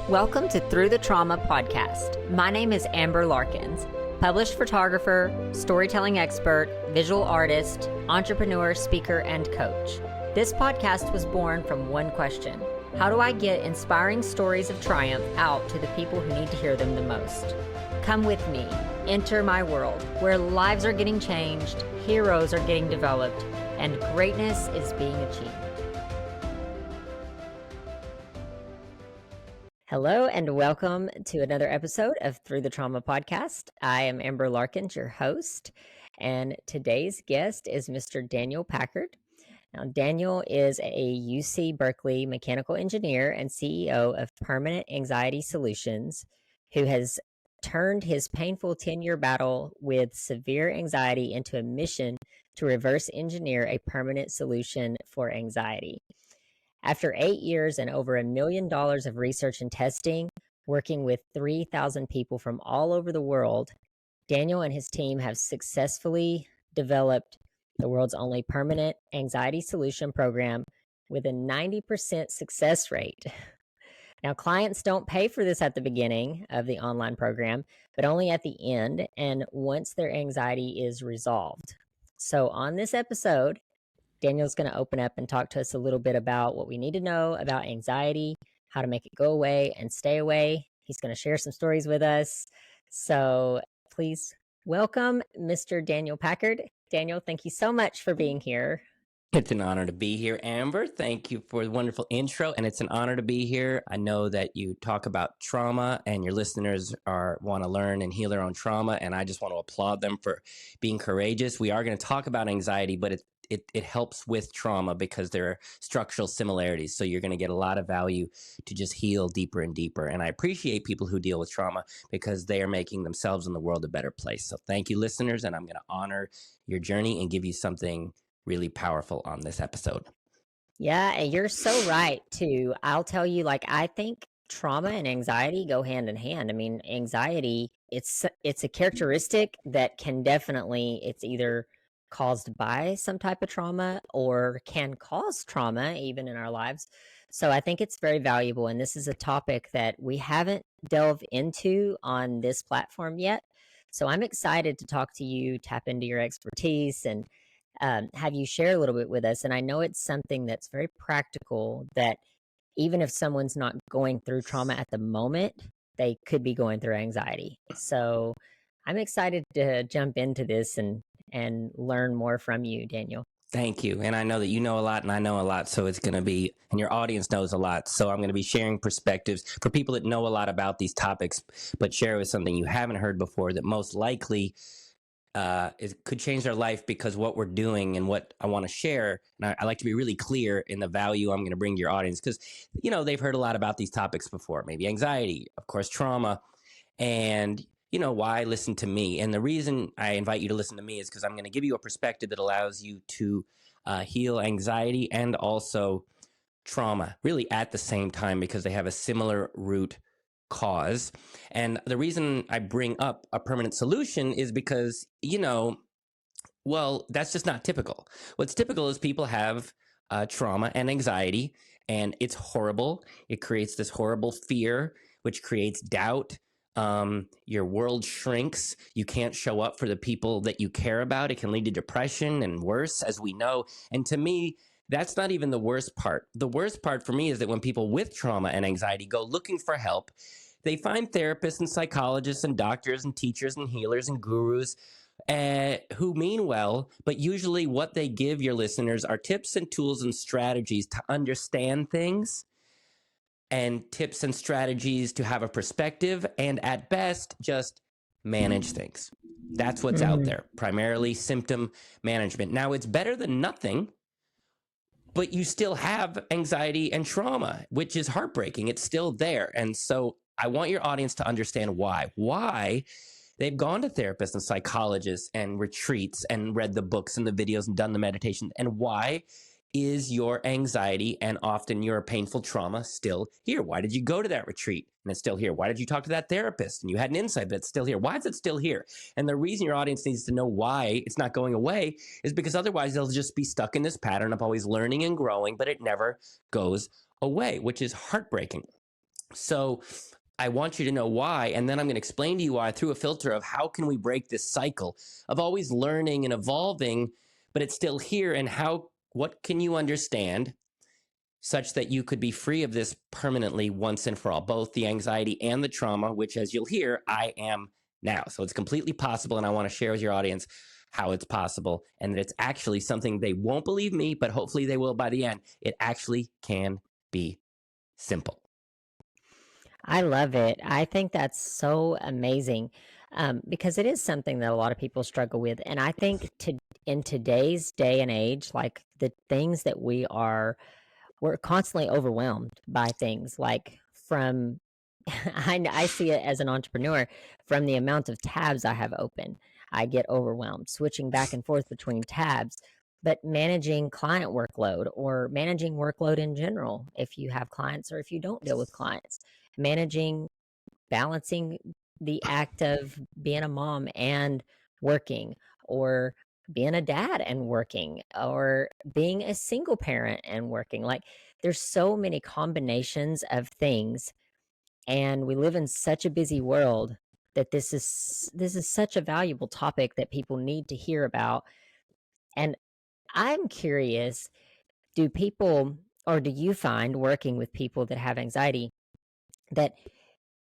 Welcome to Through the Trauma podcast. My name is Amber Larkins, published photographer, storytelling expert, visual artist, entrepreneur, speaker, and coach. This podcast was born from one question: how do I get inspiring stories of triumph out to the people who need to hear them the most? Come with me, enter my world, where lives are getting changed, heroes are getting developed, and greatness is being achieved. Hello and welcome to another episode of Through the Trauma podcast. I am Amber Larkins, your host, and today's guest is Mr. Daniel Packard. Now, Daniel is a UC Berkeley mechanical engineer and CEO of Permanent Anxiety Solutions, who has turned his painful 10-year battle with severe anxiety into a mission to reverse engineer a permanent solution for anxiety. After 8 years and over $1 million of research and testing, working with 3,000 people from all over the world, Daniel and his team have successfully developed the world's only permanent anxiety solution program with a 90% success rate. Now, clients don't pay for this at the beginning of the online program, but only at the end and once their anxiety is resolved. So on this episode, Daniel's going to open up and talk to us a little bit about what we need to know about anxiety, how to make it go away and stay away. He's going to share some stories with us. So please welcome Mr. Daniel Packard. Daniel, thank you so much for being here. It's an honor to be here, Amber. Thank you for the wonderful intro, and it's an honor to be here. I know that you talk about trauma, and your listeners want to learn and heal their own trauma, and I just want to applaud them for being courageous. We are going to talk about anxiety, but it helps with trauma because there are structural similarities, so you're going to get a lot of value to just heal deeper and deeper, and I appreciate people who deal with trauma because they are making themselves and the world a better place. So thank you, listeners, and I'm going to honor your journey and give you something really powerful on this episode. Yeah, and you're so right too. I'll tell you, I think trauma and anxiety go hand in hand. I mean, anxiety, it's a characteristic that can it's either caused by some type of trauma or can cause trauma even in our lives. So I think it's very valuable. And this is a topic that we haven't delved into on this platform yet. So I'm excited to talk to you, tap into your expertise, and have you share a little bit with us. And I know it's something that's very practical, that even if someone's not going through trauma at the moment, they could be going through anxiety. So I'm excited to jump into this and learn more from you, Daniel. Thank you. And I know that you know a lot and I know a lot, so it's going to be, and your audience knows a lot. So I'm going to be sharing perspectives for people that know a lot about these topics, but share with something you haven't heard before that most likely it could change their life, because what we're doing and what I want to share, and I like to be really clear in the value I'm going to bring to your audience, because, they've heard a lot about these topics before, maybe anxiety, of course, trauma, and, why listen to me. And the reason I invite you to listen to me is because I'm going to give you a perspective that allows you to heal anxiety and also trauma really at the same time, because they have a similar root cause. And the reason I bring up a permanent solution is because, that's just not typical. What's typical is people have trauma and anxiety, and it's horrible. It creates this horrible fear, which creates doubt. Your world shrinks. You can't show up for the people that you care about. It can lead to depression and worse, as we know. And to me, that's not even the worst part. The worst part for me is that when people with trauma and anxiety go looking for help, they find therapists and psychologists and doctors and teachers and healers and gurus who mean well, but usually what they give your listeners are tips and tools and strategies to understand things, and tips and strategies to have a perspective, and at best, just manage things. That's what's out there, primarily symptom management. Now, it's better than nothing, but you still have anxiety and trauma, which is heartbreaking. It's still there. And so I want your audience to understand why they've gone to therapists and psychologists and retreats and read the books and the videos and done the meditation, and why is your anxiety and often your painful trauma still here? Why did you go to that retreat and it's still here? Why did you talk to that therapist and you had an insight, but it's still here? Why is it still here? And the reason your audience needs to know why it's not going away is because otherwise they'll just be stuck in this pattern of always learning and growing, but it never goes away, which is heartbreaking. So I want you to know why, and then I'm going to explain to you why through a filter of how can we break this cycle of always learning and evolving, but it's still here, and what can you understand such that you could be free of this permanently once and for all, both the anxiety and the trauma, which, as you'll hear, I am now. So it's completely possible, and I want to share with your audience how it's possible and that it's actually something they won't believe me, but hopefully they will by the end. It actually can be simple. I love it. I think that's so amazing because it is something that a lot of people struggle with. And I think in today's day and age, like the things that we're constantly overwhelmed by things like from, I see it as an entrepreneur from the amount of tabs I have open. I get overwhelmed switching back and forth between tabs. But managing client workload or managing workload in general, if you have clients or if you don't deal with clients, managing, balancing the act of being a mom and working, or being a dad and working, or being a single parent and working. Like there's so many combinations of things, and we live in such a busy world that this is such a valuable topic that people need to hear about. And I'm curious, do people, or do you find working with people that have anxiety, that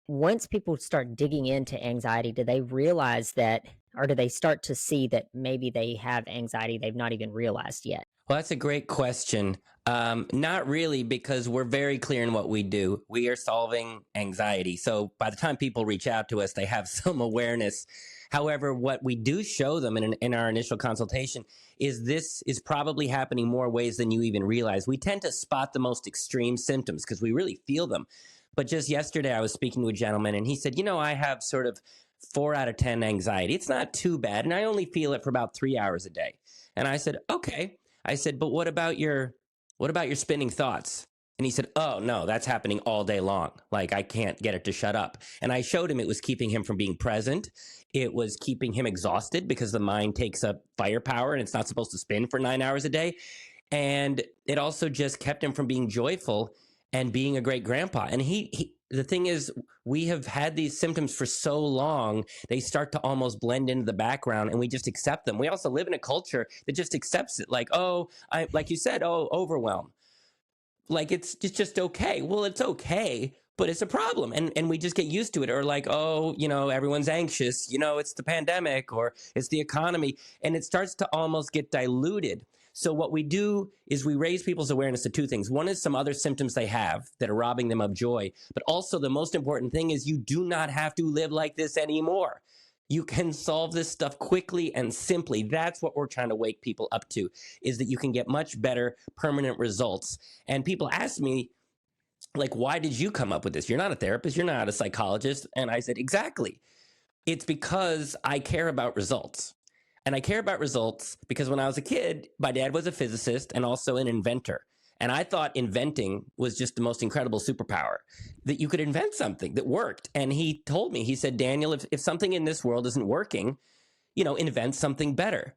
once people start digging into anxiety, do they realize that, or do they start to see that maybe they have anxiety they've not even realized yet? Well, that's a great question. Not really, because we're very clear in what we do. We are solving anxiety. So by the time people reach out to us, they have some awareness. However, what we do show them in our initial consultation is this is probably happening more ways than you even realize. We tend to spot the most extreme symptoms because we really feel them. But just yesterday, I was speaking to a gentleman, and he said, I have sort of 4 out of 10 anxiety. It's not too bad, and I only feel it for about 3 hours a day. And I said, okay. I said, but what about your spinning thoughts? And he said, oh, no, that's happening all day long. Like, I can't get it to shut up. And I showed him it was keeping him from being present. It was keeping him exhausted because the mind takes up firepower and it's not supposed to spin for 9 hours a day. And it also just kept him from being joyful and being a great grandpa. And the thing is, we have had these symptoms for so long, they start to almost blend into the background and we just accept them. We also live in a culture that just accepts it. Like, like you said, overwhelm. Like it's just okay. Well, it's okay, but it's a problem. And we just get used to it. Or like, everyone's anxious, it's the pandemic or it's the economy. And it starts to almost get diluted. So what we do is we raise people's awareness to two things. One is some other symptoms they have that are robbing them of joy. But also the most important thing is you do not have to live like this anymore. You can solve this stuff quickly and simply. That's what we're trying to wake people up to, is that you can get much better permanent results. And people ask me, like, why did you come up with this? You're not a therapist. You're not a psychologist. And I said, exactly. It's because I care about results. And I care about results because when I was a kid, my dad was a physicist and also an inventor. And I thought inventing was just the most incredible superpower, that you could invent something that worked. And he told me, he said, Daniel, if something in this world isn't working, invent something better.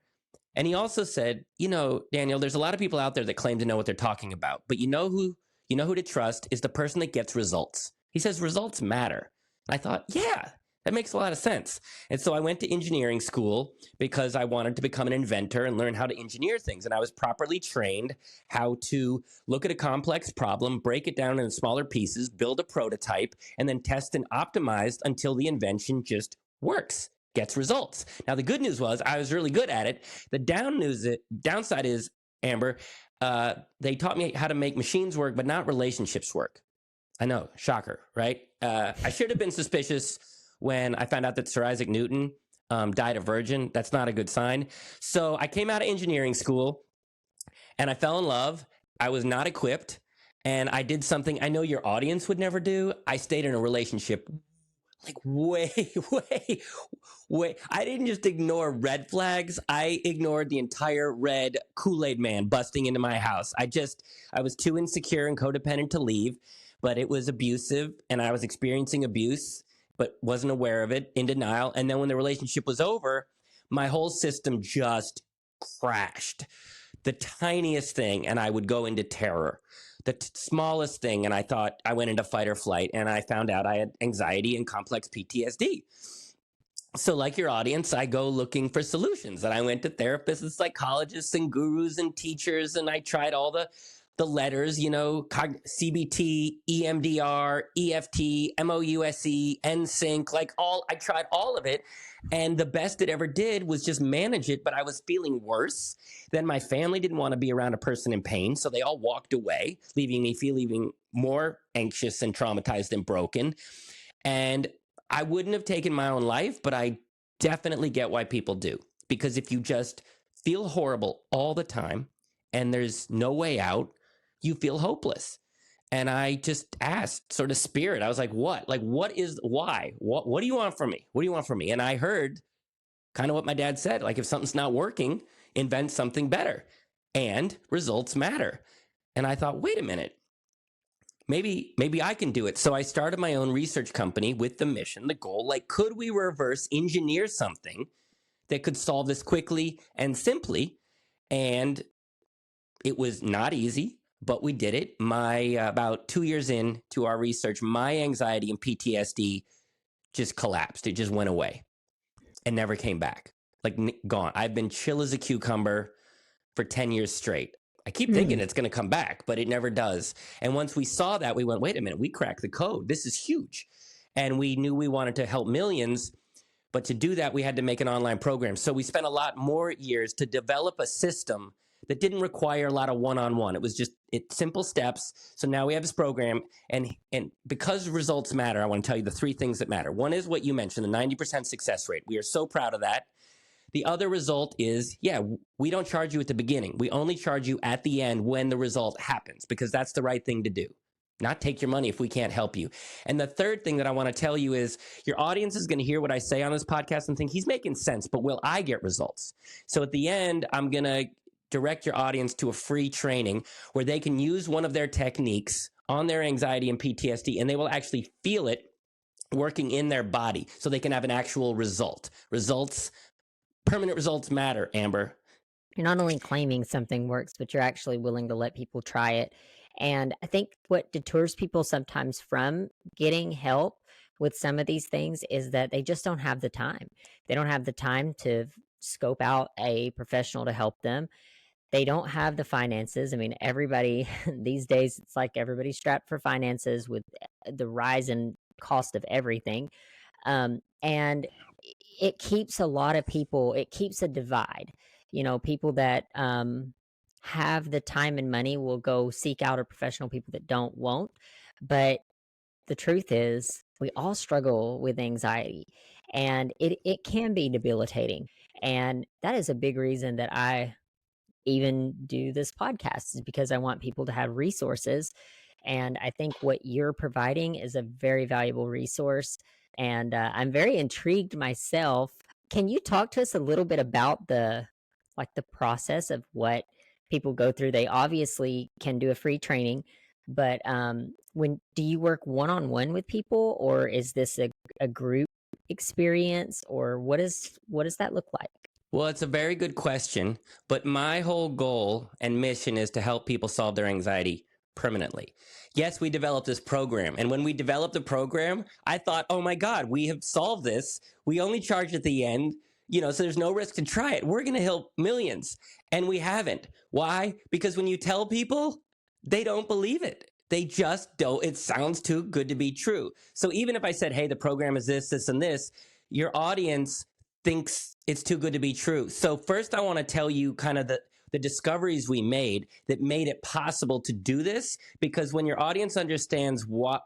And he also said, Daniel, there's a lot of people out there that claim to know what they're talking about, but you know who to trust is the person that gets results. He says results matter. And I thought, yeah, that makes a lot of sense. And so I went to engineering school because I wanted to become an inventor and learn how to engineer things. And I was properly trained how to look at a complex problem, break it down into smaller pieces, build a prototype, and then test and optimize until the invention just works, gets results. Now, the good news was I was really good at it. The downside is, Amber, they taught me how to make machines work, but not relationships work. I know, shocker, right? I should have been suspicious when I found out that Sir Isaac Newton died a virgin. That's not a good sign. So I came out of engineering school and I fell in love. I was not equipped. And I did something I know your audience would never do. I stayed in a relationship like way. I didn't just ignore red flags. I ignored the entire red Kool-Aid man busting into my house. I was too insecure and codependent to leave, but it was abusive and I was experiencing abuse, but wasn't aware of it, in denial. And then when the relationship was over, my whole system just crashed. The tiniest thing, and I would go into terror. smallest thing. And I thought I went into fight or flight, and I found out I had anxiety and complex PTSD. So, like your audience, I go looking for solutions. And I went to therapists and psychologists and gurus and teachers, and I tried all the letters, CBT, EMDR, EFT, MOUSE, NSYNC, I tried all of it. And the best it ever did was just manage it. But I was feeling worse. Then my family didn't want to be around a person in pain. So they all walked away, leaving me feeling more anxious and traumatized and broken. And I wouldn't have taken my own life, but I definitely get why people do. Because if you just feel horrible all the time and there's no way out, you feel hopeless. And I just asked, sort of spirit, I was like, what? Like, why? What do you want from me? What do you want from me? And I heard kind of what my dad said, like, if something's not working, invent something better. And results matter. And I thought, wait a minute. Maybe I can do it. So I started my own research company with the mission, the goal, like, could we reverse engineer something that could solve this quickly and simply? And it was not easy, but we did it. About 2 years into our research, my anxiety and PTSD just collapsed. It just went away and never came back, like gone. I've been chill as a cucumber for 10 years straight. I keep thinking it's going to come back, but it never does. And once we saw that, we went, wait a minute, we cracked the code. This is huge. And we knew we wanted to help millions. But to do that, we had to make an online program. So we spent a lot more years to develop a system that didn't require a lot of one-on-one. It was just simple steps. So now we have this program. And because results matter, I want to tell you the 3 things that matter. One is what you mentioned, the 90% success rate. We are so proud of that. The other result is, we don't charge you at the beginning. We only charge you at the end when the result happens, because that's the right thing to do. Not take your money if we can't help you. And the third thing that I want to tell you is your audience is going to hear what I say on this podcast and think he's making sense, but will I get results? So at the end, I'm going to direct your audience to a free training where they can use one of their techniques on their anxiety and PTSD, and they will actually feel it working in their body so they can have an actual result. Permanent results matter, Amber. You're not only claiming something works, but you're actually willing to let people try it. And I think what deters people sometimes from getting help with some of these things is that they just don't have the time. They don't have the time to scope out a professional to help them. They don't have the finances. I mean, everybody these days, it's like everybody's strapped for finances with the rise in cost of everything. And it keeps a lot of people, it keeps a divide. People that have the time and money will go seek out a professional. People that don't won't. But the truth is, we all struggle with anxiety, and it can be debilitating. And that is a big reason that I even do this podcast, is because I want people to have resources. And I think what you're providing is a very valuable resource. And I'm very intrigued myself. Can you talk to us a little bit about the process of what people go through? They obviously can do a free training, but when do you work one-on-one with people, or is this a group experience, or what does that look like? Well, it's a very good question, but my whole goal and mission is to help people solve their anxiety permanently. Yes, we developed this program. And when we developed the program, I thought, oh my God, we have solved this. We only charge at the end, so there's no risk to try it. We're going to help millions. And we haven't. Why? Because when you tell people, they don't believe it. They just don't. It sounds too good to be true. So even if I said, hey, the program is this, this, and this, your audience thinks it's too good to be true. So first, I want to tell you kind of the discoveries we made that made it possible to do this, because when your audience understands what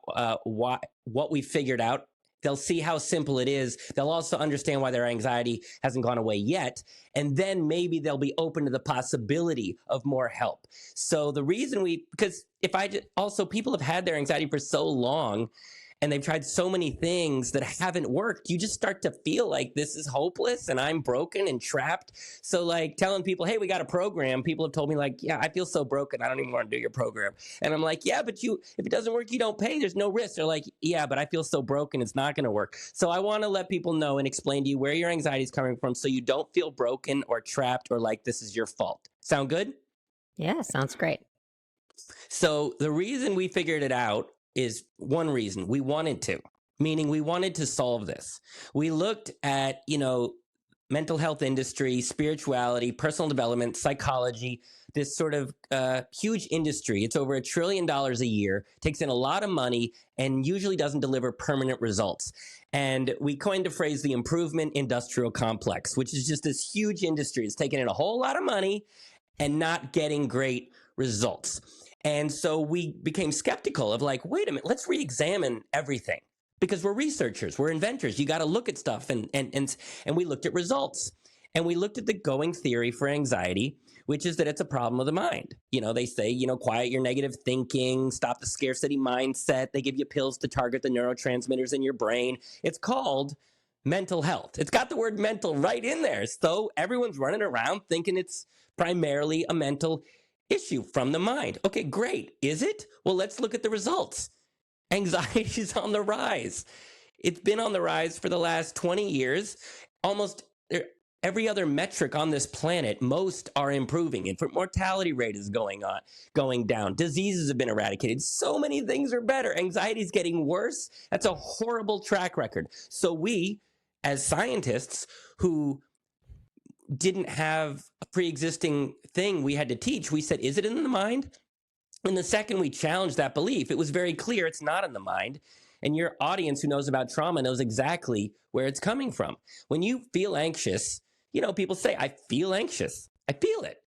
we figured out, they'll see how simple it is. They'll also understand why their anxiety hasn't gone away yet. And then maybe they'll be open to the possibility of more help. So the reason because people have had their anxiety for so long, and they've tried so many things that haven't worked, you just start to feel like this is hopeless and I'm broken and trapped. So like telling people, hey, we got a program, people have told me like, yeah, I feel so broken, I don't even want to do your program. And I'm like, yeah, but if it doesn't work, you don't pay, there's no risk. They're like, yeah, but I feel so broken, it's not going to work. So I want to let people know and explain to you where your anxiety is coming from so you don't feel broken or trapped or like this is your fault. Sound good? Yeah, sounds great. So the reason we figured it out is one reason we wanted to, meaning we wanted to solve this. We looked at, mental health industry, spirituality, personal development, psychology, this sort of huge industry. It's over $1 trillion a year, takes in a lot of money, and usually doesn't deliver permanent results. And we coined the phrase the improvement industrial complex, which is just this huge industry. It's taking in a whole lot of money and not getting great results. And so we became skeptical of like, wait a minute, let's re-examine everything. Because we're researchers, we're inventors. You got to look at stuff, and we looked at results, and we looked at the going theory for anxiety, which is that it's a problem of the mind. They say, quiet your negative thinking, stop the scarcity mindset. They give you pills to target the neurotransmitters in your brain. It's called mental health. It's got the word mental right in there. So everyone's running around thinking it's primarily a mental issue from the mind. Okay, great. Is it? Well, let's look at the results. Anxiety is on the rise. It's been on the rise for the last 20 years. Almost every other metric on this planet, most are improving. Infant mortality rate is going down. Diseases have been eradicated. So many things are better. Anxiety is getting worse. That's a horrible track record. So we, as scientists who didn't have a pre-existing thing we had to teach, we said, is it in the mind? And the second we challenged that belief, it was very clear it's not in the mind. And your audience who knows about trauma knows exactly where it's coming from. When you feel anxious, people say, I feel anxious. I feel it.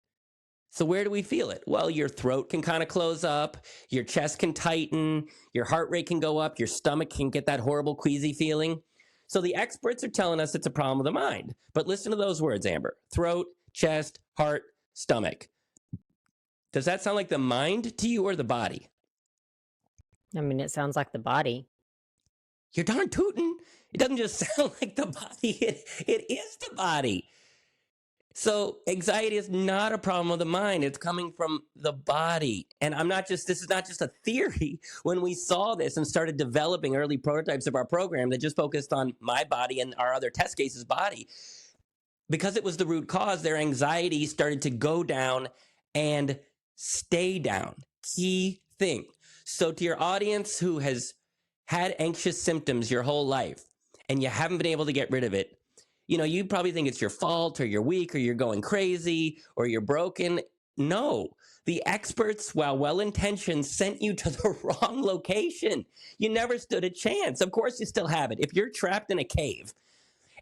So where do we feel it? Well, your throat can kind of close up, your chest can tighten, your heart rate can go up, your stomach can get that horrible queasy feeling. So the experts are telling us it's a problem of the mind. But listen to those words, Amber. Throat, chest, heart, stomach. Does that sound like the mind to you or the body? I mean, it sounds like the body. You're darn tootin'. It doesn't just sound like the body. It is the body. So anxiety is not a problem of the mind. It's coming from the body. And this is not just a theory. When we saw this and started developing early prototypes of our program that just focused on my body and our other test cases' body, because it was the root cause, their anxiety started to go down and stay down. Key thing. So to your audience who has had anxious symptoms your whole life and you haven't been able to get rid of it, you probably think it's your fault or you're weak or you're going crazy or you're broken. No, the experts, while well-intentioned, sent you to the wrong location. You never stood a chance. Of course you still have it. If you're trapped in a cave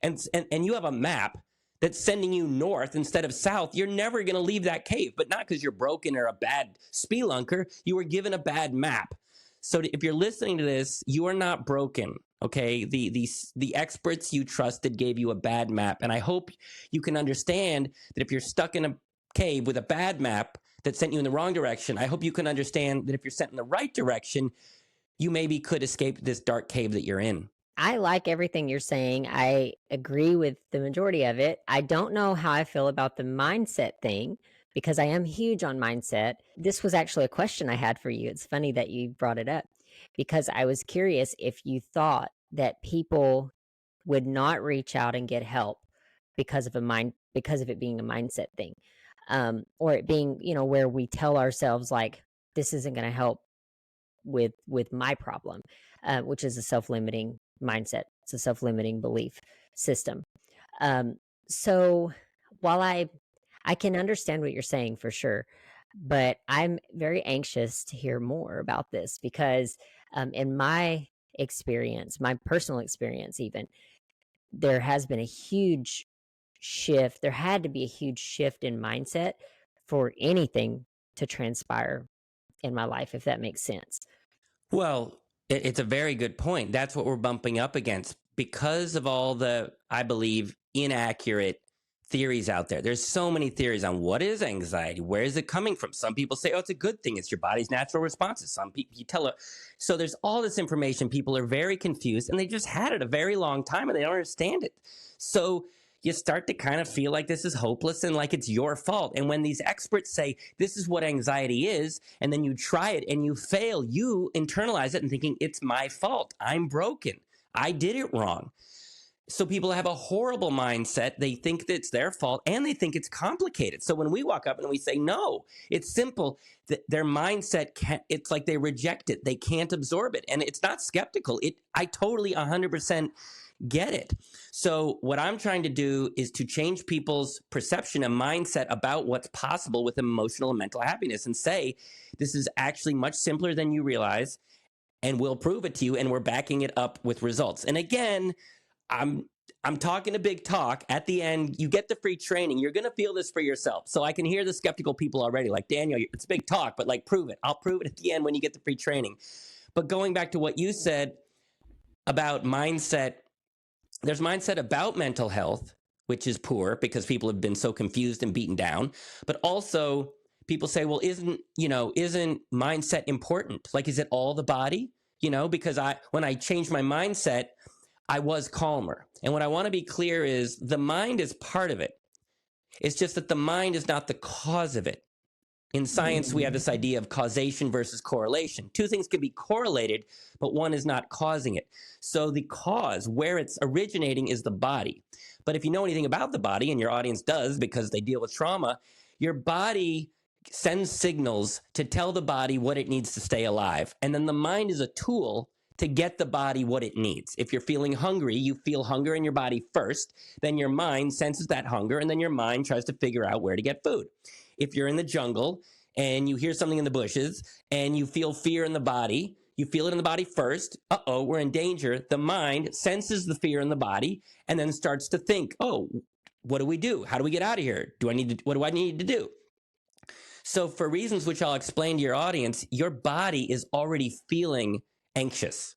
and you have a map that's sending you north instead of south, you're never going to leave that cave. But not because you're broken or a bad spelunker. You were given a bad map. So if you're listening to this, you are not broken, okay? The experts you trusted gave you a bad map. And I hope you can understand that if you're stuck in a cave with a bad map that sent you in the wrong direction, I hope you can understand that if you're sent in the right direction, you maybe could escape this dark cave that you're in. I like everything you're saying. I agree with the majority of it. I don't know how I feel about the mindset thing because I am huge on mindset. This was actually a question I had for you. It's funny that you brought it up because I was curious if you thought that people would not reach out and get help because of it being a mindset thing, or it being, where we tell ourselves like, this isn't going to help with my problem, which is a self-limiting mindset. It's a self-limiting belief system. So while I can understand what you're saying for sure, but I'm very anxious to hear more about this because in my experience, my personal experience even, there has been a huge shift. There had to be a huge shift in mindset for anything to transpire in my life, if that makes sense. Well, it's a very good point. That's what we're bumping up against because of all the, I believe, inaccurate theories out there. There's so many theories on what is anxiety, where is it coming from. Some people say, oh, it's a good thing. It's your body's natural responses. Some people, so there's all this information. People are very confused and they just had it a very long time and they don't understand it. So you start to kind of feel like this is hopeless and like it's your fault. And when these experts say this is what anxiety is, and then you try it and you fail, you internalize it and thinking it's my fault. I'm broken. I did it wrong. So people have a horrible mindset. They think that it's their fault and they think it's complicated. So when we walk up and we say, no, it's simple, their mindset can't, it's like they reject it. They can't absorb it. And it's not skeptical. I totally 100% get it. So what I'm trying to do is to change people's perception and mindset about what's possible with emotional and mental happiness and say, this is actually much simpler than you realize. And we'll prove it to you. And we're backing it up with results. And again, I'm talking a big talk. At the end, you get the free training. You're going to feel this for yourself. So I can hear the skeptical people already like, Daniel, it's big talk, but like, prove it. I'll prove it at the end when you get the free training. But going back to what you said about mindset, there's mindset about mental health, which is poor because people have been so confused and beaten down. But also people say, well, isn't mindset important? Like, is it all the body? Because when I changed my mindset, I was calmer. And what I want to be clear is the mind is part of it. It's just that the mind is not the cause of it. In science, we have this idea of causation versus correlation. Two things can be correlated, but one is not causing it. So the cause, where it's originating, is the body. But if you know anything about the body, and your audience does because they deal with trauma, your body sends signals to tell the body what it needs to stay alive. And then the mind is a tool to get the body what it needs. If you're feeling hungry, you feel hunger in your body first, then your mind senses that hunger, and then your mind tries to figure out where to get food. If you're in the jungle and you hear something in the bushes and you feel fear in the body, you feel it in the body first. Uh-oh, we're in danger. The mind senses the fear in the body and then starts to think, oh, what do we do? How do we get out of here? What do I need to do? So for reasons which I'll explain to your audience, your body is already feeling anxious.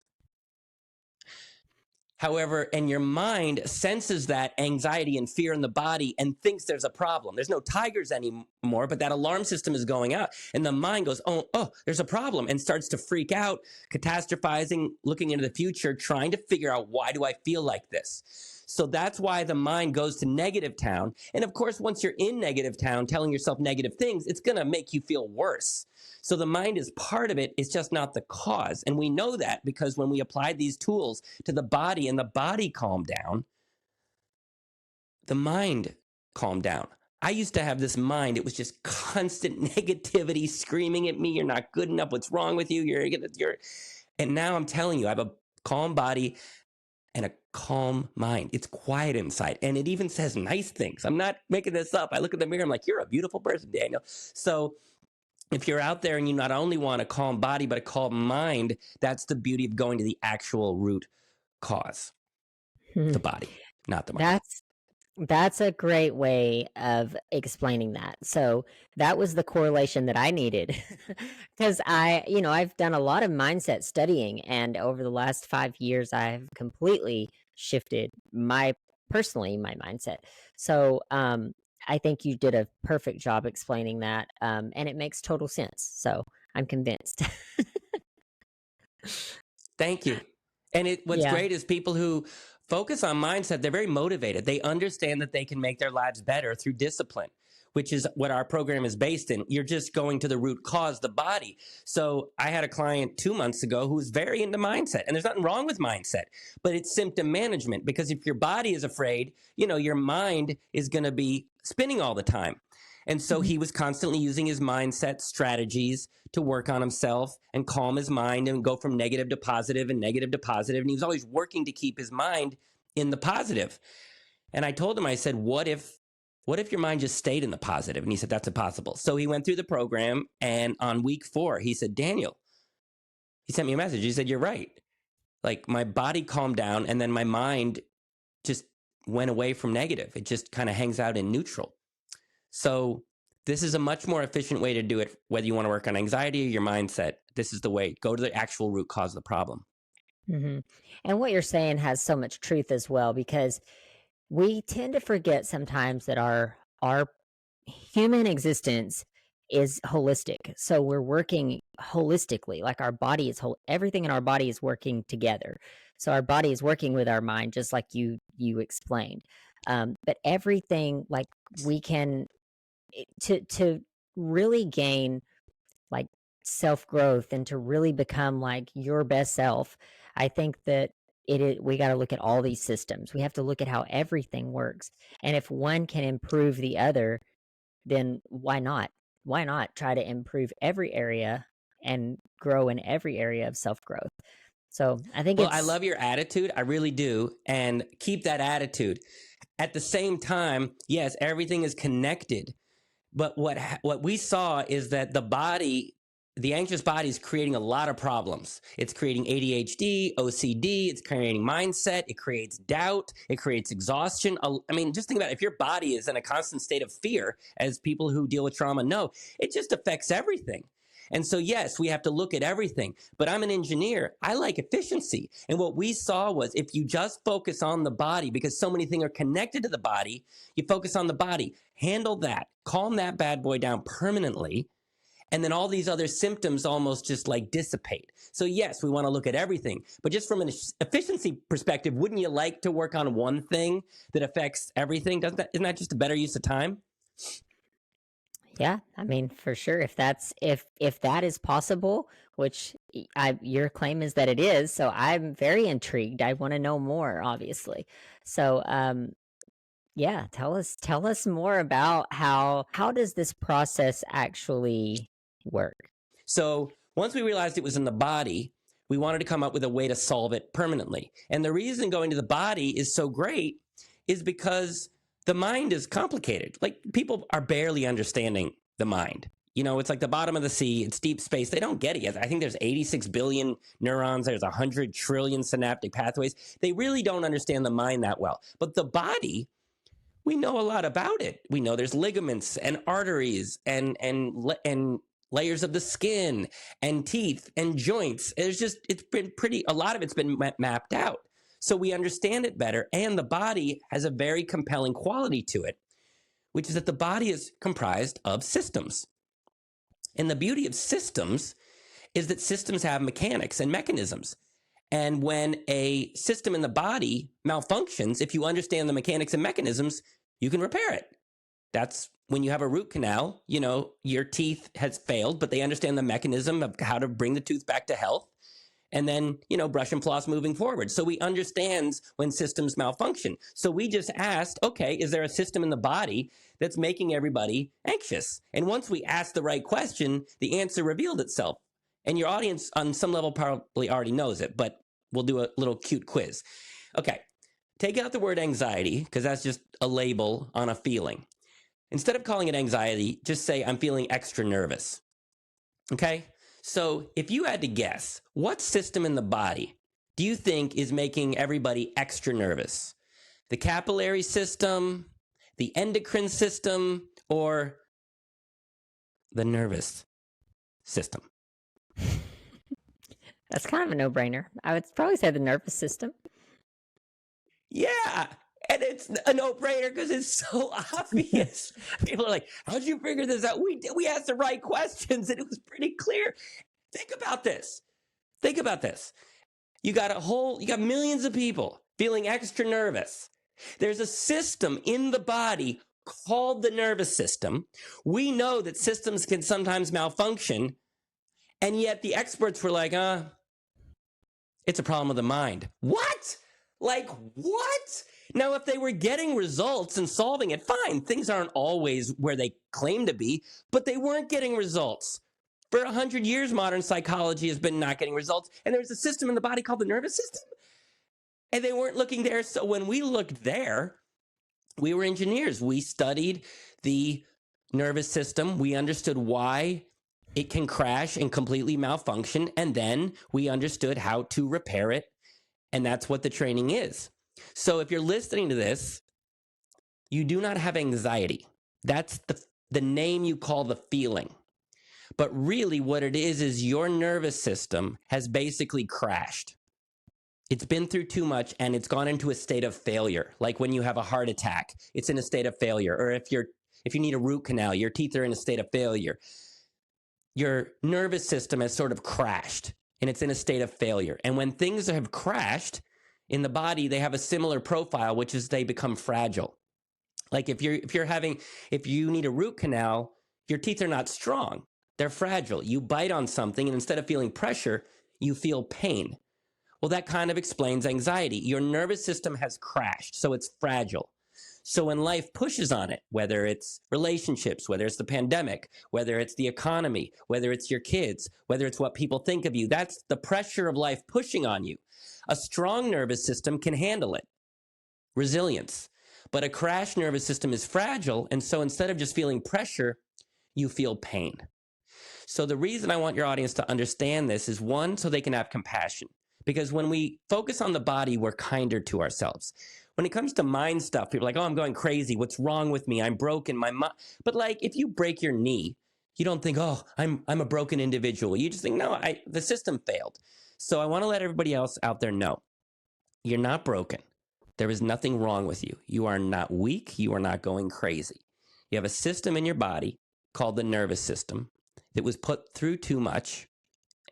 However, and your mind senses that anxiety and fear in the body and thinks there's a problem. There's no tigers anymore, but that alarm system is going out. And the mind goes, oh, there's a problem, and starts to freak out, catastrophizing, looking into the future, trying to figure out, why do I feel like this? So that's why the mind goes to negative town. And of course, once you're in negative town, telling yourself negative things, it's going to make you feel worse. So the mind is part of it. It's just not the cause. And we know that because when we applied these tools to the body and the body calmed down, the mind calmed down. I used to have this mind. It was just constant negativity screaming at me. You're not good enough. What's wrong with you? And now I'm telling you, I have a calm body and a calm mind. It's quiet inside. And it even says nice things. I'm not making this up. I look in the mirror. I'm like, you're a beautiful person, Daniel. So if you're out there and you not only want a calm body, but a calm mind, that's the beauty of going to the actual root cause, the body, not the mind. That's a great way of explaining that. So that was the correlation that I needed because I've done a lot of mindset studying, and over the last 5 years, I've completely shifted my mindset. So I think you did a perfect job explaining that, and it makes total sense. So I'm convinced. Thank you. And what's Yeah. great is people who focus on mindset, they're very motivated. They understand that they can make their lives better through discipline, which is what our program is based in. You're just going to the root cause, the body. So I had a client 2 months ago who was very into mindset, and there's nothing wrong with mindset, but it's symptom management, because if your body is afraid, your mind is going to be spinning all the time. And so he was constantly using his mindset strategies to work on himself and calm his mind and go from negative to positive and negative to positive. And he was always working to keep his mind in the positive. And I told him, I said, what if your mind just stayed in the positive? And he said, that's impossible. So he went through the program. And on week 4, he said, Daniel, he sent me a message. He said, you're right. Like, my body calmed down and then my mind just went away from negative. It just kind of hangs out in neutral. So this is a much more efficient way to do it, whether you want to work on anxiety or your mindset. This is the way. Go to the actual root cause of the problem. Mm-hmm. And what you're saying has so much truth as well, because we tend to forget sometimes that our human existence is holistic. So we're working holistically, like our body is everything in our body is working together. So our body is working with our mind, just like you explained. But everything, like, we can to really gain, like, self growth and to really become like your best self. I think that we got to look at all these systems. We have to look at how everything works. And if one can improve the other, then why not? Why not try to improve every area and grow in every area of self growth? So I think Well, I it's love your attitude. I really do. And keep that attitude. At the same time, yes, everything is connected. But what we saw is that the anxious body is creating a lot of problems. It's creating ADHD, OCD, it's creating mindset, it creates doubt, it creates exhaustion. I mean, just think about it. If your body is in a constant state of fear, as people who deal with trauma know, it just affects everything. And so, yes, we have to look at everything. But I'm an engineer. I like efficiency. And what we saw was if you just focus on the body, because so many things are connected to the body, you focus on the body, handle that, calm that bad boy down permanently, and then all these other symptoms almost just like dissipate. So yes, we want to look at everything, but just from an efficiency perspective, wouldn't you like to work on one thing that affects everything? Isn't that just a better use of time? yeah, I mean, for sure. If that is possible, which your claim is that it is, so I'm very intrigued. I want to know more, obviously. So, yeah, tell us more about how does this process actually work? So once we realized it was in the body, we wanted to come up with a way to solve it permanently. And the reason going to the body is so great is because the mind is complicated. Like people are barely understanding the mind. You know, it's like the bottom of the sea, it's deep space. They don't get it yet. I think there's 86 billion neurons, there's 100 trillion synaptic pathways. They really don't understand the mind that well. But the body, we know a lot about it. We know there's ligaments and arteries and layers of the skin and teeth and joints. It's been a lot of it's been mapped out. So we understand it better. And the body has a very compelling quality to it, which is that the body is comprised of systems. And the beauty of systems is that systems have mechanics and mechanisms. And when a system in the body malfunctions, if you understand the mechanics and mechanisms, you can repair it. That's when you have a root canal, you know, your teeth has failed, but they understand the mechanism of how to bring the tooth back to health. And then, you know, brush and floss moving forward. So we understand when systems malfunction. So we just asked, okay, is there a system in the body that's making everybody anxious? And once we asked the right question, the answer revealed itself. And your audience on some level probably already knows it, but we'll do a little cute quiz. Okay, take out the word anxiety, because that's just a label on a feeling. Instead of calling it anxiety, just say, I'm feeling extra nervous. Okay? So if you had to guess, what system in the body do you think is making everybody extra nervous? The capillary system, the endocrine system, or the nervous system? That's kind of a no-brainer. I would probably say the nervous system. Yeah. And it's a no-brainer because it's so obvious. People are like, how'd you figure this out? We asked the right questions and it was pretty clear. Think about this. Think about this. You got millions of people feeling extra nervous. There's a system in the body called the nervous system. We know that systems can sometimes malfunction. And yet the experts were like, it's a problem of the mind. What? Like, what? Now, if they were getting results and solving it, fine. Things aren't always where they claim to be, but they weren't getting results. For 100 years, modern psychology has been not getting results. And there's a system in the body called the nervous system. And they weren't looking there. So when we looked there, we were engineers. We studied the nervous system. We understood why it can crash and completely malfunction. And then we understood how to repair it. And that's what the training is. So if you're listening to this, you do not have anxiety. That's the name you call the feeling. But really what it is your nervous system has basically crashed. It's been through too much and it's gone into a state of failure. Like when you have a heart attack, it's in a state of failure. Or if you need a root canal, your teeth are in a state of failure. Your nervous system has sort of crashed and it's in a state of failure. And when things have crashed in the body, they have a similar profile, which is they become fragile. Like if you need a root canal, your teeth are not strong. They're fragile. You bite on something and instead of feeling pressure, you feel pain. Well, that kind of explains anxiety. Your nervous system has crashed, so it's fragile. So when life pushes on it, whether it's relationships, whether it's the pandemic, whether it's the economy, whether it's your kids, whether it's what people think of you, that's the pressure of life pushing on you. A strong nervous system can handle it. Resilience. But a crashed nervous system is fragile, and so instead of just feeling pressure, you feel pain. So the reason I want your audience to understand this is, one, so they can have compassion. Because when we focus on the body, we're kinder to ourselves. When it comes to mind stuff, people are like, oh, I'm going crazy. What's wrong with me? I'm broken. My mind. But like, if you break your knee, you don't think, oh, I'm a broken individual. You just think, no, the system failed. So I want to let everybody else out there know, you're not broken. There is nothing wrong with you. You are not weak. You are not going crazy. You have a system in your body called the nervous system that was put through too much.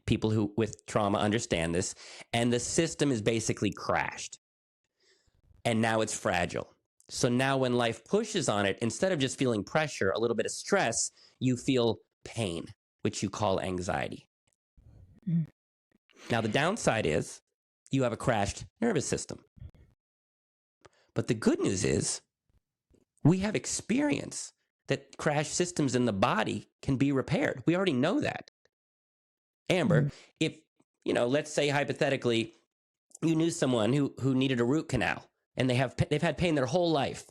People who with trauma understand this. And the system is basically crashed. And now it's fragile. So now when life pushes on it, instead of just feeling pressure, a little bit of stress, you feel pain, which you call anxiety. Mm. Now, the downside is you have a crashed nervous system. But the good news is we have experience that crashed systems in the body can be repaired. We already know that. Amber, if, let's say hypothetically, you knew someone who needed a root canal and they've had pain their whole life.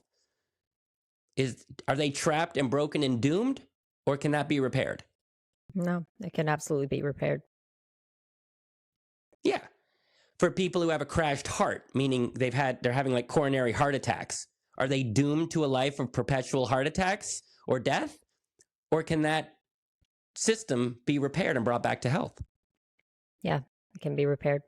Are they trapped and broken and doomed, or can that be repaired? No, it can absolutely be repaired. Yeah. For people who have a crashed heart, meaning they're having like coronary heart attacks, are they doomed to a life of perpetual heart attacks or death? Or can that system be repaired and brought back to health? Yeah, it can be repaired.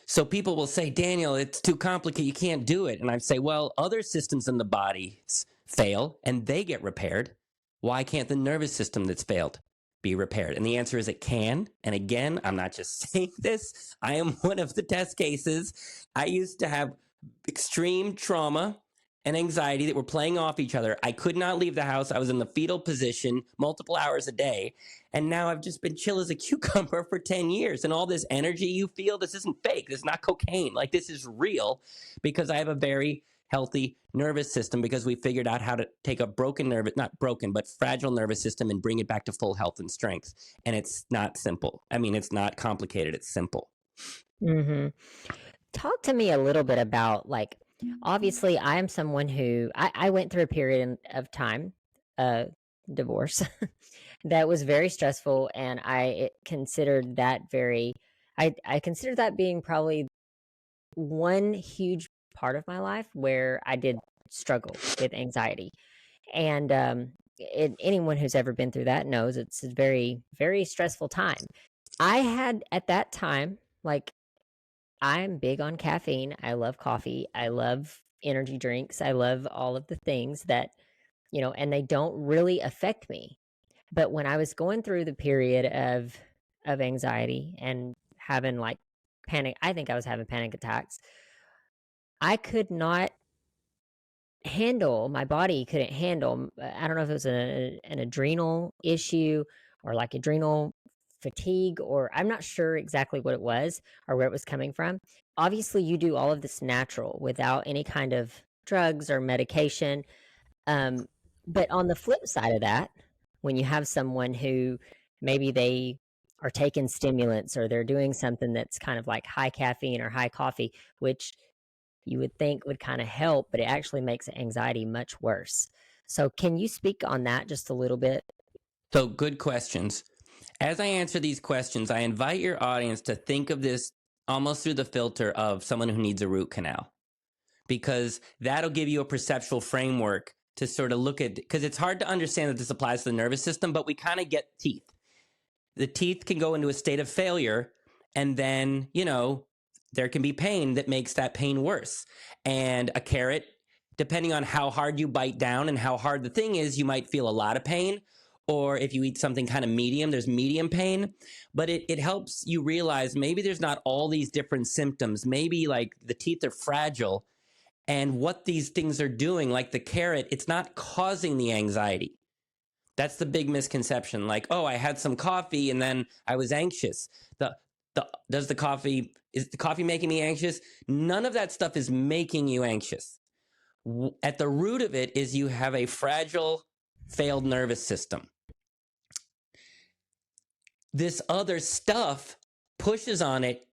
So people will say, Daniel, it's too complicated. You can't do it. And I say, well, other systems in the body fail and they get repaired. Why can't the nervous system that's failed be repaired? And the answer is it can. And again, I'm not just saying this. I am one of the test cases. I used to have extreme trauma and anxiety that were playing off each other. I could not leave the house. I was in the fetal position multiple hours a day. And now I've just been chill as a cucumber for 10 years. And all this energy you feel, this isn't fake. This is not cocaine. Like, this is real because I have a very healthy nervous system, because we figured out how to take a but fragile nervous system and bring it back to full health and strength. And it's not simple. I mean, it's not complicated. It's simple. Mm-hmm. Talk to me a little bit about, like, obviously I am someone who I went through a period of time, divorce, that was very stressful, and I considered that I consider that being probably one huge part of my life where I did struggle with anxiety. And anyone who's ever been through that knows it's a very, very stressful time. I had at that time, like, I'm big on caffeine. I love coffee. I love energy drinks. I love all of the things that, and they don't really affect me. But when I was going through the period of anxiety and having like panic, I think I was having panic attacks. I could not handle, my body couldn't handle. I don't know if it was an adrenal issue or like adrenal fatigue, or I'm not sure exactly what it was or where it was coming from. Obviously, you do all of this natural without any kind of drugs or medication. But on the flip side of that, when you have someone who maybe they are taking stimulants or they're doing something that's kind of like high caffeine or high coffee, which you would think would kind of help, but it actually makes anxiety much worse. So can you speak on that just a little bit? So, good questions. As I answer these questions, I invite your audience to think of this almost through the filter of someone who needs a root canal, because that'll give you a perceptual framework to sort of look at, because it's hard to understand that this applies to the nervous system, but we kind of get teeth. The teeth can go into a state of failure, and then, there can be pain that makes that pain worse. And a carrot, depending on how hard you bite down and how hard the thing is, you might feel a lot of pain. Or if you eat something kind of medium, there's medium pain. But it helps you realize maybe there's not all these different symptoms. Maybe like the teeth are fragile, and what these things are doing, like the carrot, it's not causing the anxiety. That's the big misconception. Like, oh, I had some coffee and then I was anxious. Is the coffee making me anxious? None of that stuff is making you anxious. At the root of it is you have a fragile, failed nervous system. This other stuff pushes on it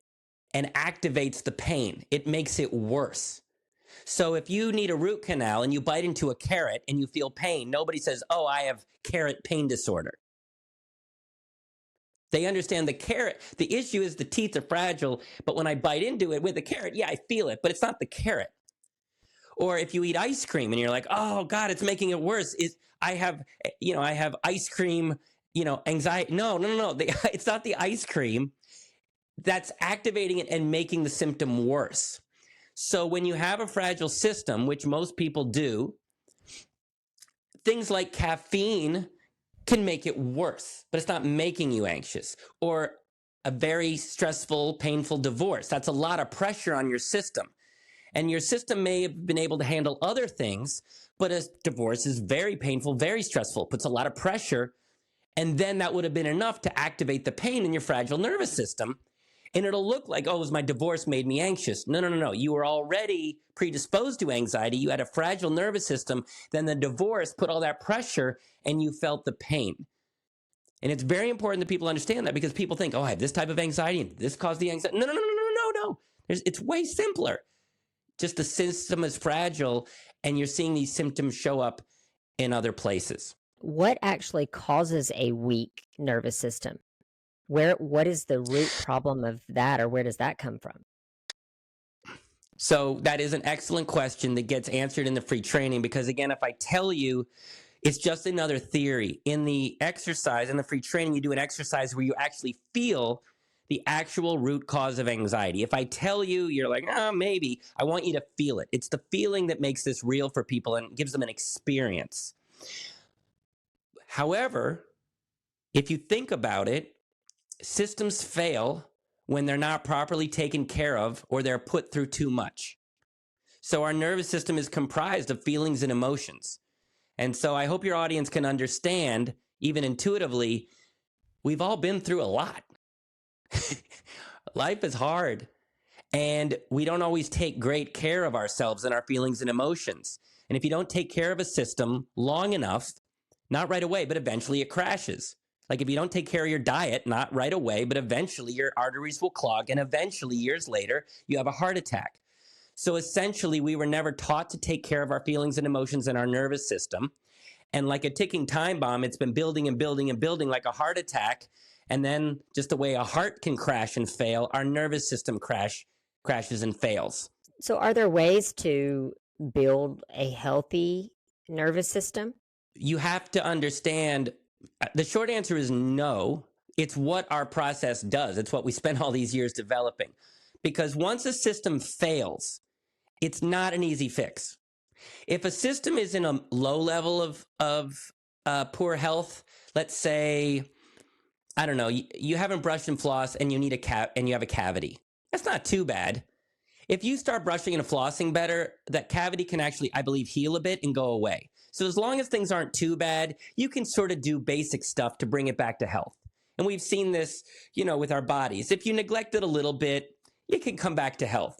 and activates the pain. It makes it worse. So if you need a root canal and you bite into a carrot and you feel pain, nobody says, oh, I have carrot pain disorder. They understand the carrot. The issue is the teeth are fragile, but when I bite into it with the carrot, yeah, I feel it, but it's not the carrot. Or if you eat ice cream and you're like, oh God, it's making it worse. I have ice cream, anxiety. No. It's not the ice cream that's activating it and making the symptom worse. So when you have a fragile system, which most people do, things like caffeine can make it worse, but it's not making you anxious. Or a very stressful, painful divorce. That's a lot of pressure on your system. And your system may have been able to handle other things, but a divorce is very painful, very stressful, puts a lot of pressure. And then that would have been enough to activate the pain in your fragile nervous system. And it'll look like, oh, my divorce made me anxious. No. You were already predisposed to anxiety. You had a fragile nervous system. Then the divorce put all that pressure and you felt the pain. And it's very important that people understand that, because people think, oh, I have this type of anxiety and this caused the anxiety. No. It's way simpler. Just the system is fragile and you're seeing these symptoms show up in other places. What actually causes a weak nervous system? What is the root problem of that, or where does that come from? So that is an excellent question that gets answered in the free training, because again, if I tell you, it's just another theory. In the exercise, in the free training, you do an exercise where you actually feel the actual root cause of anxiety. If I tell you, you're like, maybe. I want you to feel it. It's the feeling that makes this real for people and gives them an experience. However, if you think about it, systems fail when they're not properly taken care of or they're put through too much. So our nervous system is comprised of feelings and emotions. And so I hope your audience can understand, even intuitively, we've all been through a lot. Life is hard, and we don't always take great care of ourselves and our feelings and emotions. And if you don't take care of a system long enough, not right away, but eventually it crashes. Like if you don't take care of your diet, not right away, but eventually your arteries will clog, and eventually years later, you have a heart attack. So essentially, we were never taught to take care of our feelings and emotions in our nervous system. And like a ticking time bomb, it's been building and building and building like a heart attack. And then just the way a heart can crash and fail, our nervous system crashes and fails. So are there ways to build a healthy nervous system? You have to understand, the short answer is no. It's what our process does. It's what we spent all these years developing. Because once a system fails, it's not an easy fix. If a system is in a low level of poor health, let's say, I don't know, you haven't brushed and flossed and you need and you have a cavity. That's not too bad. If you start brushing and flossing better, that cavity can actually, I believe, heal a bit and go away. So as long as things aren't too bad, you can sort of do basic stuff to bring it back to health. And we've seen this, with our bodies. If you neglect it a little bit, it can come back to health.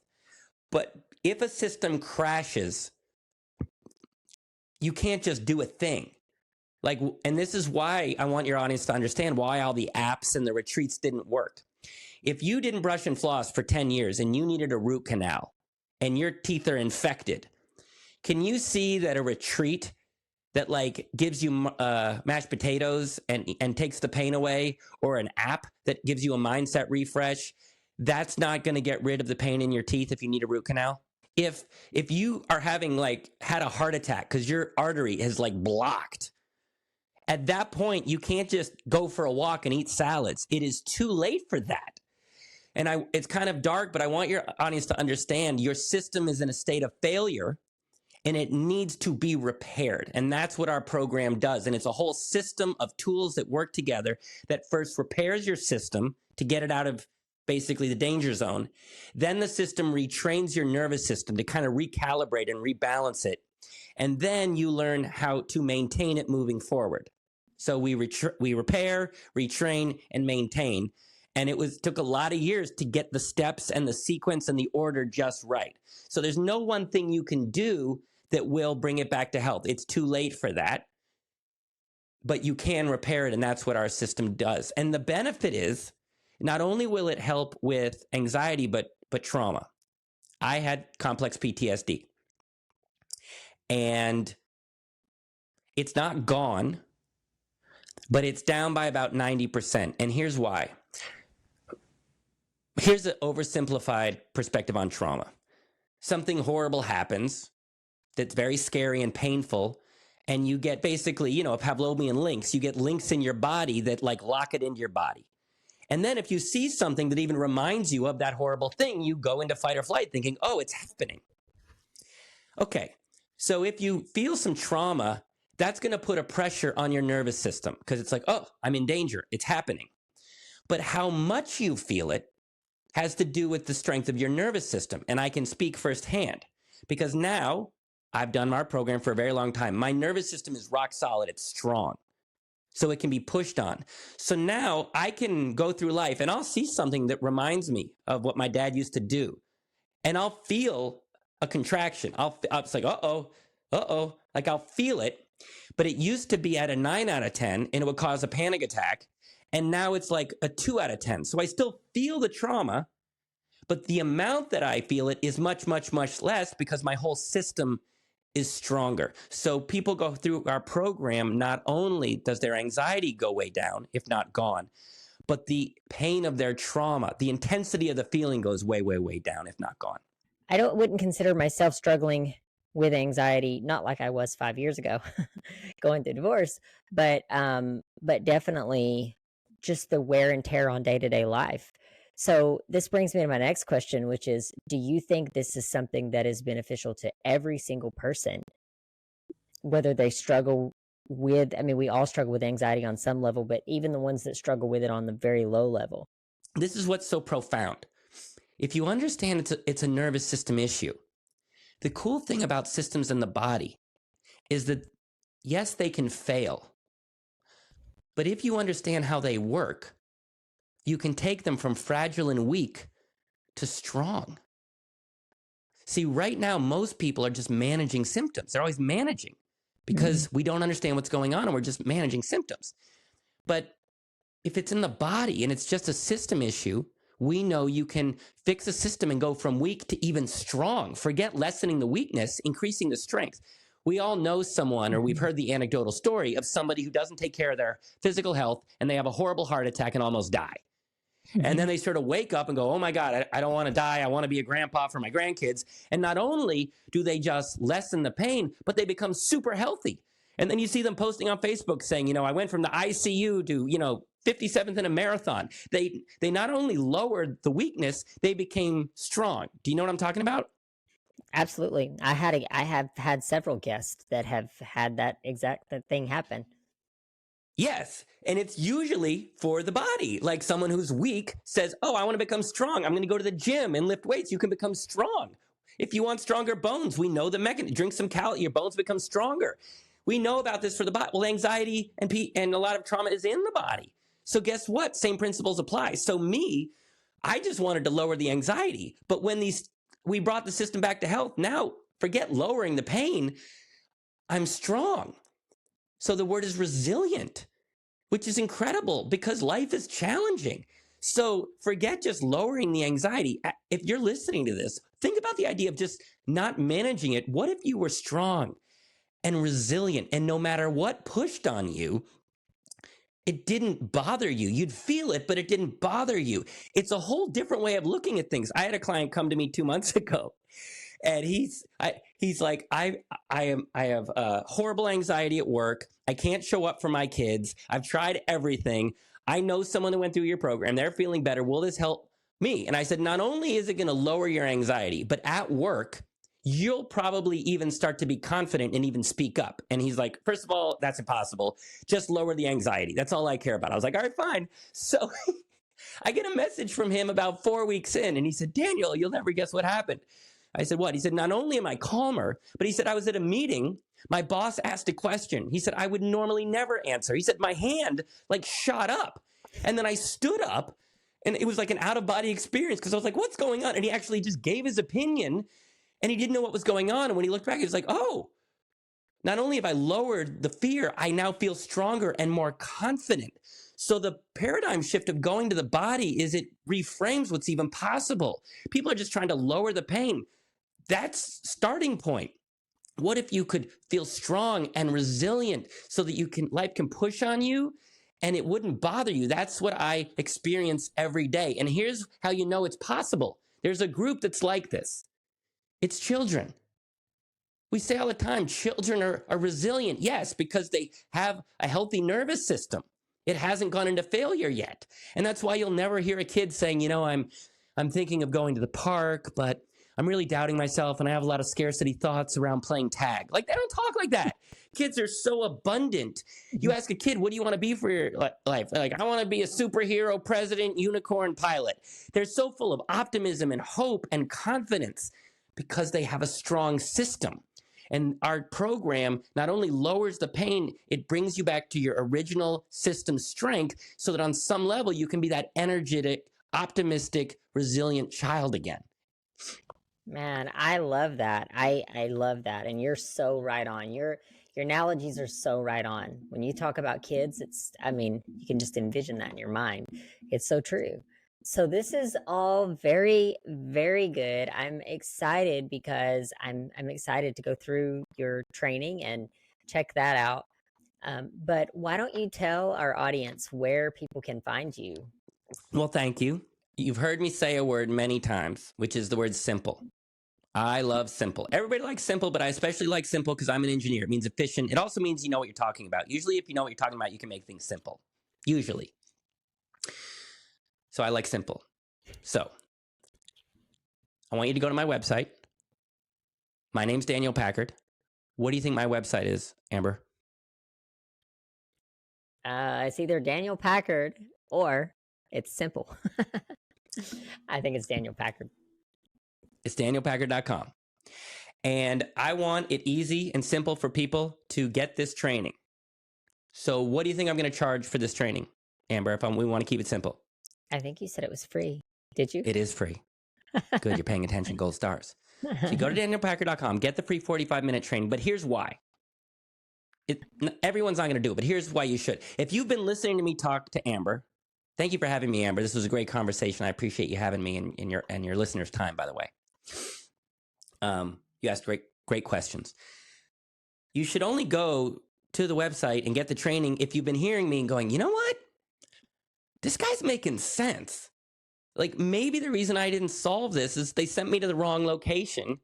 But if a system crashes, you can't just do a thing. And this is why I want your audience to understand why all the apps and the retreats didn't work. If you didn't brush and floss for 10 years and you needed a root canal and your teeth are infected, can you see that a retreat that gives you mashed potatoes and takes the pain away, or an app that gives you a mindset refresh, that's not going to get rid of the pain in your teeth if you need a root canal? If you are having had a heart attack because your artery is blocked, at that point, you can't just go for a walk and eat salads. It is too late for that. And it's kind of dark, but I want your audience to understand your system is in a state of failure and it needs to be repaired. And that's what our program does. And it's a whole system of tools that work together that first repairs your system to get it out of basically the danger zone. Then the system retrains your nervous system to kind of recalibrate and rebalance it. And then you learn how to maintain it moving forward. So we repair, retrain, and maintain. And it took a lot of years to get the steps and the sequence and the order just right. So there's no one thing you can do that will bring it back to health. It's too late for that. But you can repair it, and that's what our system does. And the benefit is, not only will it help with anxiety, but trauma. I had complex PTSD. And it's not gone, but it's down by about 90%. And here's why. Here's an oversimplified perspective on trauma. Something horrible happens that's very scary and painful, and you get basically, a Pavlovian links. You get links in your body that like lock it into your body. And then if you see something that even reminds you of that horrible thing, you go into fight or flight thinking, oh, it's happening. Okay, so if you feel some trauma, that's going to put a pressure on your nervous system because it's like, oh, I'm in danger. It's happening. But how much you feel it has to do with the strength of your nervous system. And I can speak firsthand because now I've done our program for a very long time. My nervous system is rock solid. It's strong. So it can be pushed on. So now I can go through life and I'll see something that reminds me of what my dad used to do. And I'll feel a contraction. It's like, like I'll feel it. But it used to be at a 9 out of 10 and it would cause a panic attack. And now it's like a 2 out of 10. So I still feel the trauma, but the amount that I feel it is much, much, much less because my whole system is stronger. So people go through our program, not only does their anxiety go way down, if not gone, but the pain of their trauma, the intensity of the feeling goes way, way, way down, if not gone. I wouldn't consider myself struggling with anxiety, not like I was 5 years ago going through divorce, but definitely just the wear and tear on day-to-day life. So this brings me to my next question, which is, do you think this is something that is beneficial to every single person, whether they struggle with, we all struggle with anxiety on some level, but even the ones that struggle with it on the very low level? This is what's so profound. If you understand it's a nervous system issue, the cool thing about systems in the body is that, yes, they can fail. But if you understand how they work, you can take them from fragile and weak to strong. See, right now, most people are just managing symptoms. They're always managing because we don't understand what's going on and we're just managing symptoms. But if it's in the body and it's just a system issue, we know you can fix a system and go from weak to even strong. Forget lessening the weakness, increasing the strength. We all know someone, or we've heard the anecdotal story of somebody who doesn't take care of their physical health and they have a horrible heart attack and almost die. And then they sort of wake up and go, oh my God, I don't want to die. I want to be a grandpa for my grandkids. And not only do they just lessen the pain, but they become super healthy. And then you see them posting on Facebook saying, I went from the ICU to, 57th in a marathon. They not only lowered the weakness, they became strong. Do you know what I'm talking about? Absolutely. I have had several guests that have had that exact thing happen. Yes. And it's usually for the body. Like someone who's weak says, oh, I want to become strong. I'm going to go to the gym and lift weights. You can become strong. If you want stronger bones, we know the mechanism. Drink some calories, your bones become stronger. We know about this for the body. Well, anxiety and a lot of trauma is in the body. So guess what? Same principles apply. So I just wanted to lower the anxiety. But when we brought the system back to health, now forget lowering the pain. I'm strong. So the word is resilient, which is incredible because life is challenging. So forget just lowering the anxiety. If you're listening to this, think about the idea of just not managing it. What if you were strong and resilient and no matter what pushed on you, it didn't bother you? You'd feel it, but it didn't bother you. It's a whole different way of looking at things. I had a client come to me 2 months ago, and he's like, I have horrible anxiety at work. I can't show up for my kids. I've tried everything. I know someone who went through your program. They're feeling better. Will this help me? And I said, not only is it going to lower your anxiety, but at work, you'll probably even start to be confident and even speak up. And he's like, first of all, that's impossible. Just lower the anxiety. That's all I care about. I was like, all right, fine. So I get a message from him about 4 weeks in, and he said, Daniel, you'll never guess what happened. I said, what? He said, not only am I calmer, but he said, I was at a meeting. My boss asked a question. He said, I would normally never answer. He said, my hand like shot up. And then I stood up and it was like an out of body experience because I was like, what's going on? And he actually just gave his opinion and he didn't know what was going on. And when he looked back, he was like, oh, not only have I lowered the fear, I now feel stronger and more confident. So the paradigm shift of going to the body is it reframes what's even possible. People are just trying to lower the pain. That's starting point. What if you could feel strong and resilient so that life can push on you and it wouldn't bother you? That's what I experience every day. And here's how you know it's possible. There's a group that's like this. It's children. We say all the time, children are resilient. Yes, because they have a healthy nervous system. It hasn't gone into failure yet. And that's why you'll never hear a kid saying, you know, I'm thinking of going to the park, but I'm really doubting myself and I have a lot of scarcity thoughts around playing tag. Like, they don't talk like that. Kids are so abundant. You ask a kid, what do you want to be for your life? Like, I want to be a superhero, president, unicorn, pilot. They're so full of optimism and hope and confidence because they have a strong system. And our program not only lowers the pain, it brings you back to your original system strength so that on some level you can be that energetic, optimistic, resilient child again. Man, I love that. I love that. And you're so right on. Your analogies are so right on. When you talk about kids, you can just envision that in your mind. It's so true. So this is all very, very good. I'm excited because I'm excited to go through your training and check that out. But why don't you tell our audience where people can find you? Well, thank you. You've heard me say a word many times, which is the word simple. I love simple. Everybody likes simple, but I especially like simple because I'm an engineer. It means efficient. It also means you know what you're talking about. Usually, if you know what you're talking about, you can make things simple. Usually. So I like simple. So I want you to go to my website. My name's Daniel Packard. What do you think my website is, Amber? It's either Daniel Packard or it's simple. I think it's Daniel Packard. It's danielpackard.com. And I want it easy and simple for people to get this training. So what do you think I'm going to charge for this training, Amber, if we want to keep it simple? I think you said it was free. Did you? It is free. Good, you're paying attention, gold stars. So you go to danielpackard.com, get the free 45-minute training, but here's why. Everyone's not going to do it, but here's why you should. If you've been listening to me talk to Amber, thank you for having me, Amber. This was a great conversation. I appreciate you having me and your listeners' time, by the way. You asked great questions. You should only go to the website and get the training if you've been hearing me and going, you know what? This guy's making sense. Like, maybe the reason I didn't solve this is they sent me to the wrong location.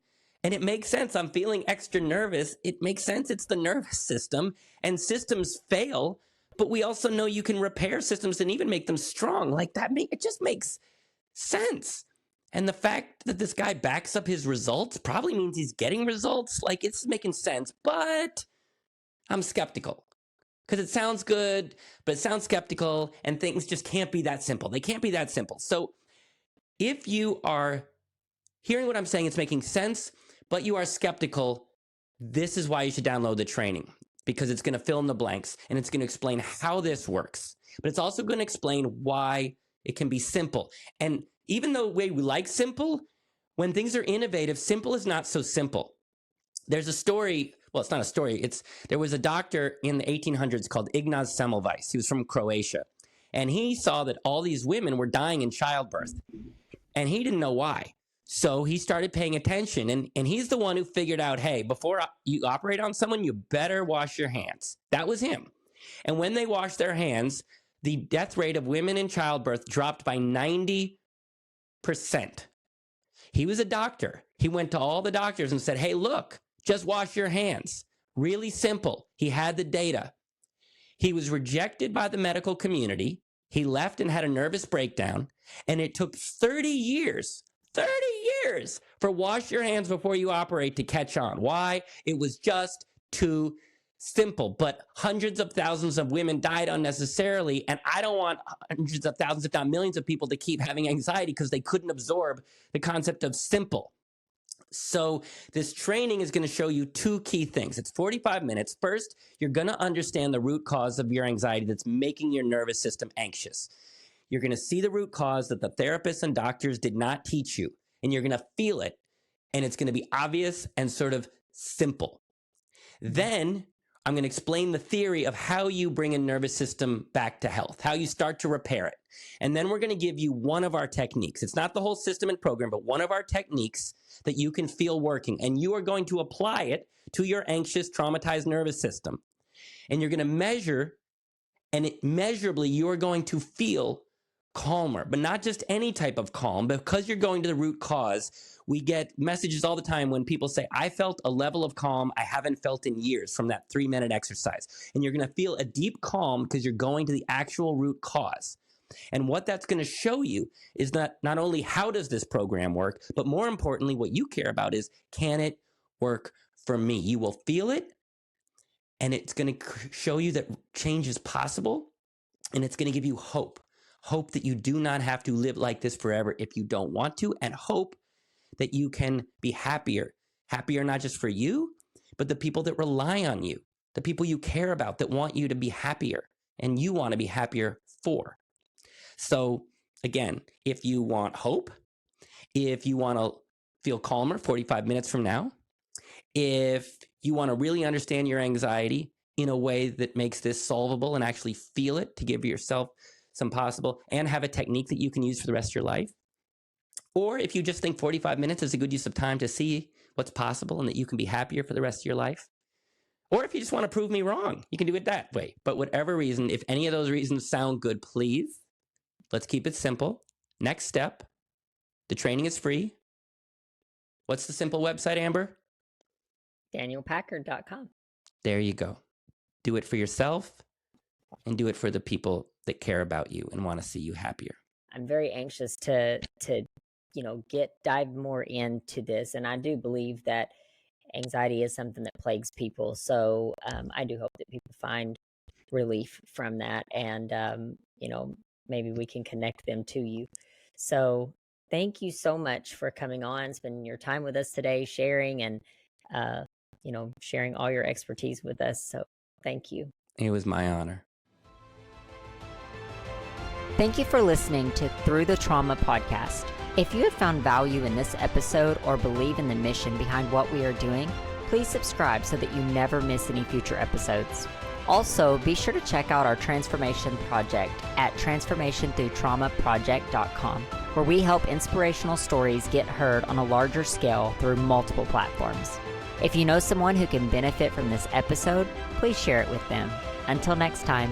And it makes sense. I'm feeling extra nervous. It makes sense. It's the nervous system. And systems fail. But we also know you can repair systems and even make them strong. Like that, it just makes sense. And the fact that this guy backs up his results probably means he's getting results. Like, it's making sense. But I'm skeptical. Because it sounds good, but it sounds skeptical, and things just can't be that simple. They can't be that simple. So if you are hearing what I'm saying, it's making sense, but you are skeptical, this is why you should download the training, because it's going to fill in the blanks, and it's going to explain how this works. But it's also going to explain why it can be simple. And even though we like simple, when things are innovative, simple is not so simple. There's a story. Well, it's not a story. There was a doctor in the 1800s called Ignaz Semmelweis. He was from Croatia. And he saw that all these women were dying in childbirth. And he didn't know why. So he started paying attention. And he's the one who figured out, hey, before you operate on someone, you better wash your hands. That was him. And when they washed their hands, the death rate of women in childbirth dropped by 90%. He was a doctor. He went to all the doctors and said, hey, look, just wash your hands. Really simple. He had the data. He was rejected by the medical community. He left and had a nervous breakdown. And it took 30 years for wash your hands before you operate to catch on. Why? It was just too simple. But hundreds of thousands of women died unnecessarily. And I don't want hundreds of thousands, if not millions of people to keep having anxiety because they couldn't absorb the concept of simple. So this training is going to show you two key things. It's 45 minutes. First, you're going to understand the root cause of your anxiety that's making your nervous system anxious. You're going to see the root cause that the therapists and doctors did not teach you, and you're going to feel it, and it's going to be obvious and sort of simple. Then I'm going to explain the theory of how you bring a nervous system back to health, how you start to repair it. And then we're going to give you one of our techniques. It's not the whole system and program, but one of our techniques that you can feel working. And you are going to apply it to your anxious, traumatized nervous system. And you're going to measure, and measurably, you are going to feel calmer, but not just any type of calm. Because you're going to the root cause, we get messages all the time when people say, I felt a level of calm I haven't felt in years from that 3-minute exercise. And you're going to feel a deep calm because you're going to the actual root cause. And what that's going to show you is not only how does this program work, but more importantly, what you care about is, can it work for me? You will feel it, and it's going to show you that change is possible, and it's going to give you hope. Hope that you do not have to live like this forever if you don't want to, and hope that you can be happier. Happier not just for you, but the people that rely on you, the people you care about that want you to be happier, and you want to be happier for. So again, if you want hope, if you want to feel calmer 45 minutes from now, if you want to really understand your anxiety in a way that makes this solvable and actually feel it to give yourself some possible, and have a technique that you can use for the rest of your life, or if you just think 45 minutes is a good use of time to see what's possible and that you can be happier for the rest of your life, or if you just want to prove me wrong, you can do it that way. But whatever reason, if any of those reasons sound good, please, let's keep it simple. Next step, the training is free. What's the simple website, Amber? DanielPackard.com. There you go. Do it for yourself and do it for the people that care about you and want to see you happier. I'm very anxious to dive more into this, and I do believe that anxiety is something that plagues people. So I do hope that people find relief from that, and maybe we can connect them to you. So thank you so much for coming on, spending your time with us today, sharing and sharing all your expertise with us. So thank you. It was my honor. Thank you for listening to Through the Trauma podcast. If you have found value in this episode or believe in the mission behind what we are doing, please subscribe so that you never miss any future episodes. Also, be sure to check out our transformation project at transformationthroughtraumaproject.com, where we help inspirational stories get heard on a larger scale through multiple platforms. If you know someone who can benefit from this episode, please share it with them. Until next time.